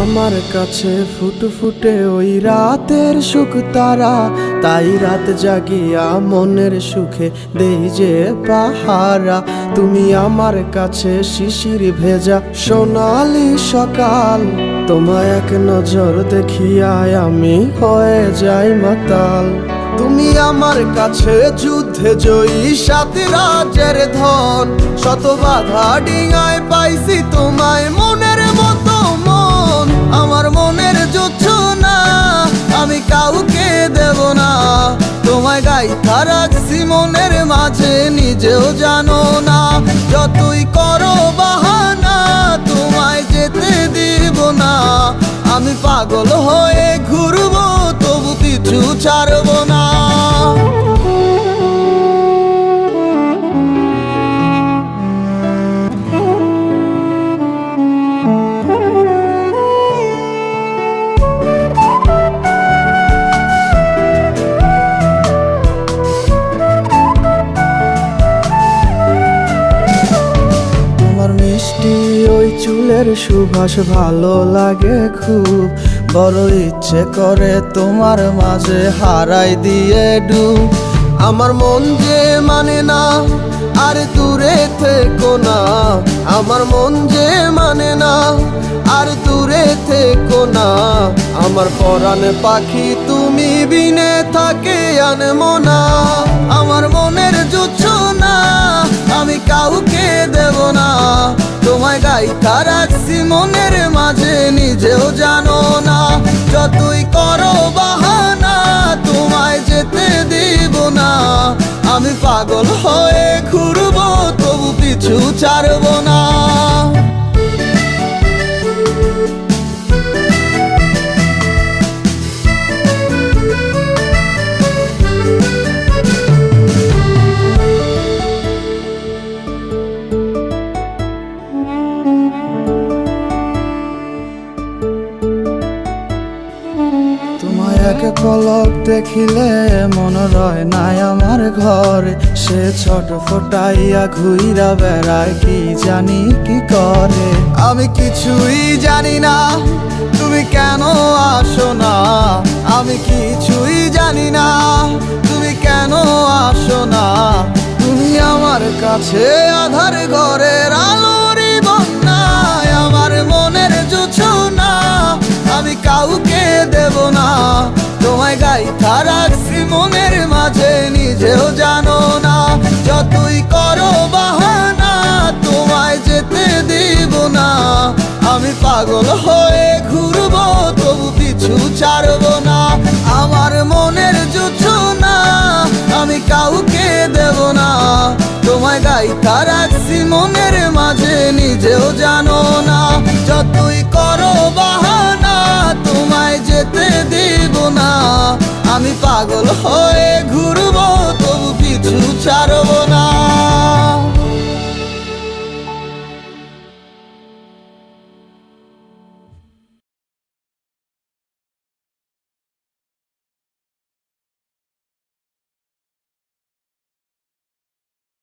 আমার কাছে ফুটফুটে ওই রাতের সুখ তারা, তাই রাত জাগিয়া মনের সুখে দেই যে পাহারা। তুমি আমার কাছে শিশির ভেজা সোনালি সকাল, তোমায় এক নজর দেখিয়ায় আমি হয়ে যাই মাতাল। তুমি আমার কাছে যুদ্ধে জয়ী সাত রাজ্যের ধন, শত বাধা ডিঙায় পাইছি তোমায় মনের মতো মন। আমার মনের জোছনা আমি কাউকে দেব না, তোমায় গাইথা রাখছি মনের মাঝে নিজেও জানো না। যতই করো বাহানা তোমায় যেতে দিব না, আমি পাগল হয়ে ঘুরবো তবু পিছু ছাড়বো না। মিষ্টি ওই চুলের সুবাস ভালো লাগে খুব, বড় ইচ্ছে করে তোমার মাঝে হারাই দিয়ে ডুব। আমার মন যে মানে না আর দূরে থেকো না, আমার মন যে মানে না আর দূরে থেকো না। আমার পরাণে পাখি তুমি বিনে থাকে আনমো না, আমার মনের জোছনা আমি কাউকে দেব না। তোমায় গাইথা রাখছি মনের মাঝে নিজেও জানো না, যতই করো বাহানা তোমায় যেতে দিব না। আমি পাগল হয়ে ঘুরবো তবু পিছু ছাড়বো না। তোমায় এক পলক দেখিলে মন রয় নাই আমার ঘরে, সে ছোট ফোটাইয়া ঘুইরা বেড়ায় কি জানি কি করে। আমি কিছুই জানি না তুমি কেন আসো না, আমি কিছুই জানি না তুমি কেন আসো না। তুমি আমার কাছে আধার ঘরের আলোরই বন্যায়, আমার মনের জোছনা আমি কাউকে দেব না। তোমায় গাইথা রাখছি মনের মাঝে নিজেও জানো না, যতই করো বাহানা তোমায় যেতে দিব না। আমি পাগল হয়ে ঘুরবো তবু পিছু ছাড়বো না। আমার মনের জোছনা আমি কাউকে দেব না, তোমায় গাইথা রাখছি মনের মাঝে নিজেও জানো না, যতই করো